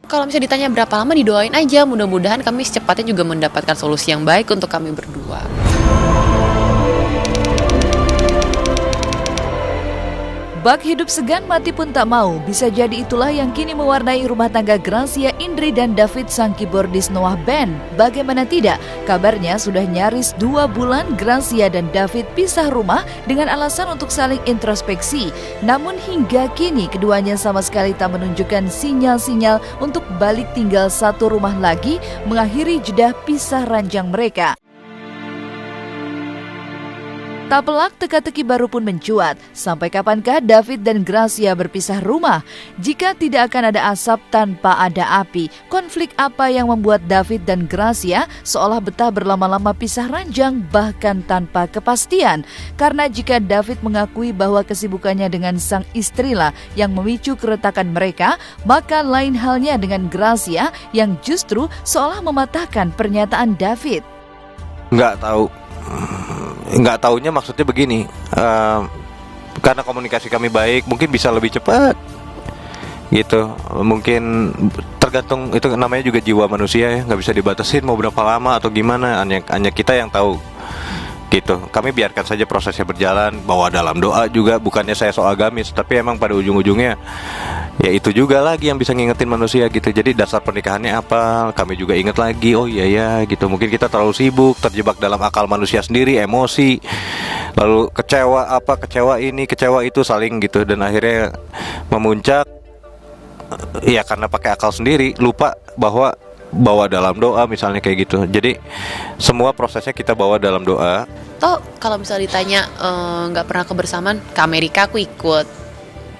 Kalau misalnya ditanya berapa lama, didoain aja. Mudah-mudahan kami secepatnya juga mendapatkan solusi yang baik untuk kami berdua. Bak hidup segan mati pun tak mau, bisa jadi itulah yang kini mewarnai rumah tangga Gracia Indri dan David sang keyboardis Noah Band. Bagaimana tidak, kabarnya sudah nyaris 2 bulan Gracia dan David pisah rumah dengan alasan untuk saling introspeksi. Namun hingga kini keduanya sama sekali tak menunjukkan sinyal-sinyal untuk balik tinggal satu rumah lagi, mengakhiri jeda pisah ranjang mereka. Tak pelak, teka-teki baru pun mencuat. Sampai kapankah David dan Gracia berpisah rumah? Jika tidak akan ada asap tanpa ada api, konflik apa yang membuat David dan Gracia seolah betah berlama-lama pisah ranjang bahkan tanpa kepastian? Karena jika David mengakui bahwa kesibukannya dengan sang istrilah yang memicu keretakan mereka, maka lain halnya dengan Gracia yang justru seolah mematahkan pernyataan David. Nggak taunya maksudnya begini, karena komunikasi kami baik, mungkin bisa lebih cepat gitu. Mungkin tergantung, itu namanya juga jiwa manusia ya, nggak bisa dibatasin mau berapa lama atau gimana, hanya kita yang tahu gitu. Kami biarkan saja prosesnya berjalan, bawa dalam doa juga. Bukannya saya so agamis, tapi emang pada ujung-ujungnya ya itu juga lagi yang bisa ngingetin manusia gitu. Jadi dasar pernikahannya apa, kami juga inget lagi. Oh iya ya gitu, mungkin kita terlalu sibuk, terjebak dalam akal manusia sendiri, emosi, lalu kecewa ini, kecewa itu, saling gitu. Dan akhirnya memuncak ya karena pakai akal sendiri, lupa bahwa bawa dalam doa misalnya kayak gitu. Jadi semua prosesnya kita bawa dalam doa. Toh kalau misalnya ditanya nggak pernah kebersamaan, ke Amerika aku ikut,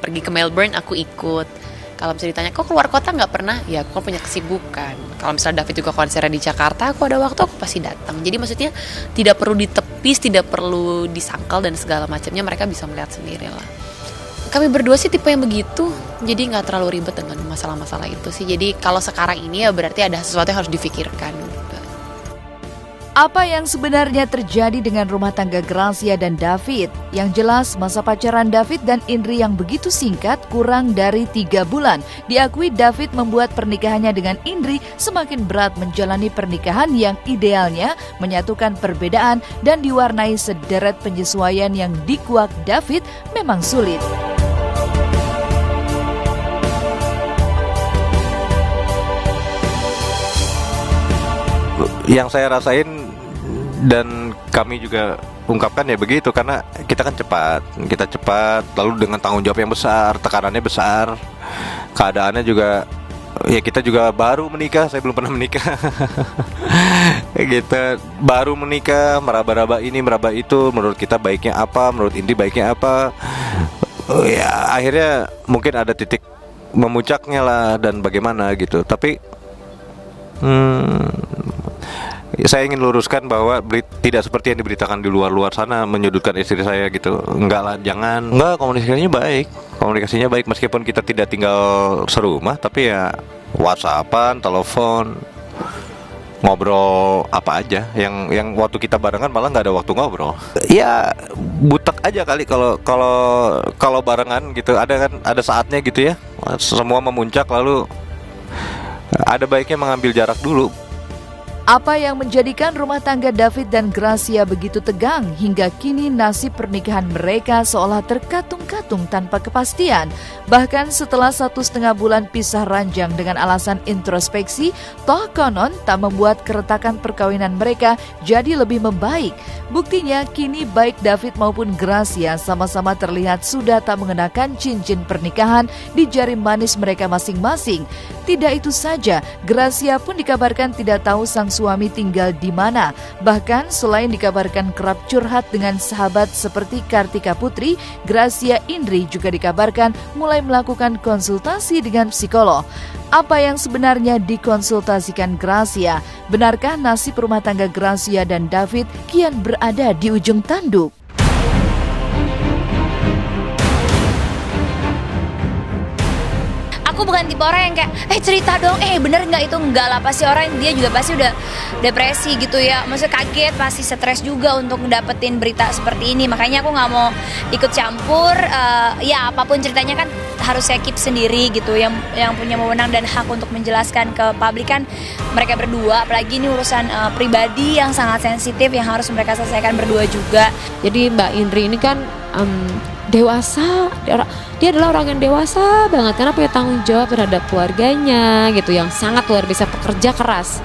pergi ke Melbourne aku ikut. Kalau misalnya ditanya kok keluar kota nggak pernah, ya aku punya kesibukan. Kalau misalnya David juga konsernya di Jakarta, aku ada waktu aku pasti datang. Jadi maksudnya tidak perlu ditepis, tidak perlu disangkal dan segala macamnya, mereka bisa melihat sendiri lah. Kami berdua sih tipe yang begitu, jadi nggak terlalu ribet dengan masalah-masalah itu sih. Jadi kalau sekarang ini ya berarti ada sesuatu yang harus difikirkan gitu. Apa yang sebenarnya terjadi dengan rumah tangga Gracia dan David? Yang jelas masa pacaran David dan Indri yang begitu singkat, kurang dari 3 bulan. Diakui David membuat pernikahannya dengan Indri semakin berat menjalani pernikahan yang idealnya menyatukan perbedaan dan diwarnai sederet penyesuaian yang dikuak David memang sulit. Yang saya rasain dan kami juga ungkapkan ya begitu, karena kita kan cepat lalu dengan tanggung jawab yang besar, tekanannya besar, keadaannya juga ya kita juga baru menikah, saya belum pernah menikah gitu, baru menikah, meraba-raba ini meraba itu, menurut kita baiknya apa, menurut Indi baiknya apa, ya akhirnya mungkin ada titik memuncaknya lah dan bagaimana gitu. Tapi saya ingin luruskan bahwa tidak seperti yang diberitakan di luar sana, menyudutkan istri saya gitu. Enggak lah, jangan. Enggak, komunikasinya baik meskipun kita tidak tinggal serumah, tapi ya WhatsAppan, telepon, ngobrol apa aja. Yang waktu kita barengan malah nggak ada waktu ngobrol. Ya butek aja kali kalau barengan gitu. Ada saatnya gitu ya. Semua memuncak lalu ada baiknya mengambil jarak dulu. Apa yang menjadikan rumah tangga David dan Gracia begitu tegang hingga kini nasib pernikahan mereka seolah terkatung-katung tanpa kepastian. Bahkan setelah 1,5 bulan pisah ranjang dengan alasan introspeksi, toh konon tak membuat keretakan perkawinan mereka jadi lebih membaik. Buktinya kini baik David maupun Gracia sama-sama terlihat sudah tak mengenakan cincin pernikahan di jari manis mereka masing-masing. Tidak itu saja, Gracia pun dikabarkan tidak tahu sang suami tinggal di mana. Bahkan selain dikabarkan kerap curhat dengan sahabat seperti Kartika Putri, Gracia Indri juga dikabarkan mulai melakukan konsultasi dengan psikolog. Apa yang sebenarnya dikonsultasikan Gracia? Benarkah nasib rumah tangga Gracia dan David kian berada di ujung tanduk? Aku bukan bukan tipe orang yang kayak cerita dong, bener nggak itu, enggak lah, pasti orang dia juga pasti udah depresi gitu ya, maksudnya kaget, pasti stres juga untuk dapetin berita seperti ini. Makanya aku nggak mau ikut campur, ya apapun ceritanya kan harus saya keep sendiri gitu. Yang punya wewenang dan hak untuk menjelaskan ke publik kan mereka berdua, apalagi ini urusan pribadi yang sangat sensitif yang harus mereka selesaikan berdua juga. Jadi Mbak Indri ini kan dewasa, dia adalah orang yang dewasa banget karena punya tanggung jawab terhadap keluarganya gitu, yang sangat luar biasa, pekerja keras.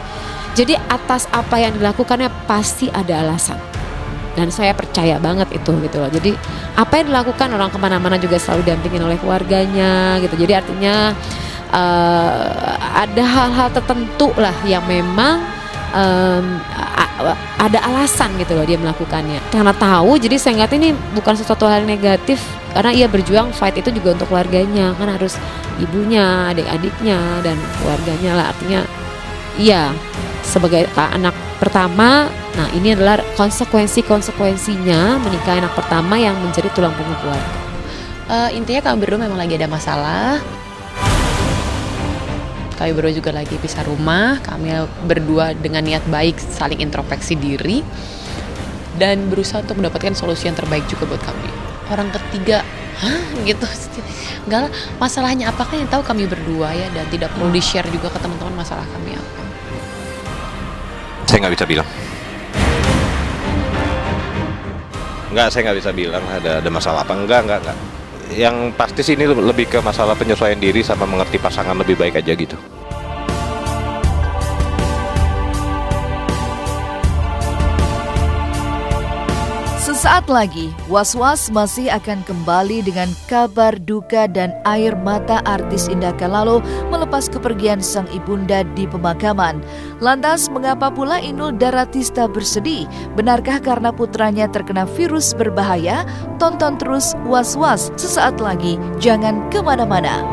Jadi atas apa yang dilakukannya pasti ada alasan, dan saya percaya banget itu gitu loh. Jadi apa yang dilakukan, orang kemana-mana juga selalu didampingin oleh keluarganya gitu. Jadi artinya ada hal-hal tertentu lah yang memang ada alasan gitu loh dia melakukannya. Karena tahu, jadi saya nggak, ini bukan sesuatu hal negatif, karena ia berjuang fight itu juga untuk keluarganya, kan harus ibunya, adik-adiknya dan keluarganya lah. Artinya iya, sebagai anak pertama, nah ini adalah konsekuensinya menikahi anak pertama yang menjadi tulang punggung keluarga. Intinya kami berdua memang lagi ada masalah. Kami berdua juga lagi pisah rumah. Kami berdua dengan niat baik saling introspeksi diri dan berusaha untuk mendapatkan solusi yang terbaik juga buat kami. Orang ketiga, gitu. Enggak lah, masalahnya apakah yang tahu kami berdua ya, dan tidak perlu di-share juga ke teman-teman masalah kami apa. Saya nggak bisa bilang. Saya nggak bisa bilang ada masalah apa. Enggak. Yang pasti sih ini lebih ke masalah penyesuaian diri sama mengerti pasangan lebih baik aja gitu. Sesaat lagi, Was-Was masih akan kembali dengan kabar duka dan air mata artis Indah Kalalo melepas kepergian sang ibunda di pemakaman. Lantas, mengapa pula Inul Daratista bersedih? Benarkah karena putranya terkena virus berbahaya? Tonton terus Was-Was sesaat lagi, jangan kemana-mana.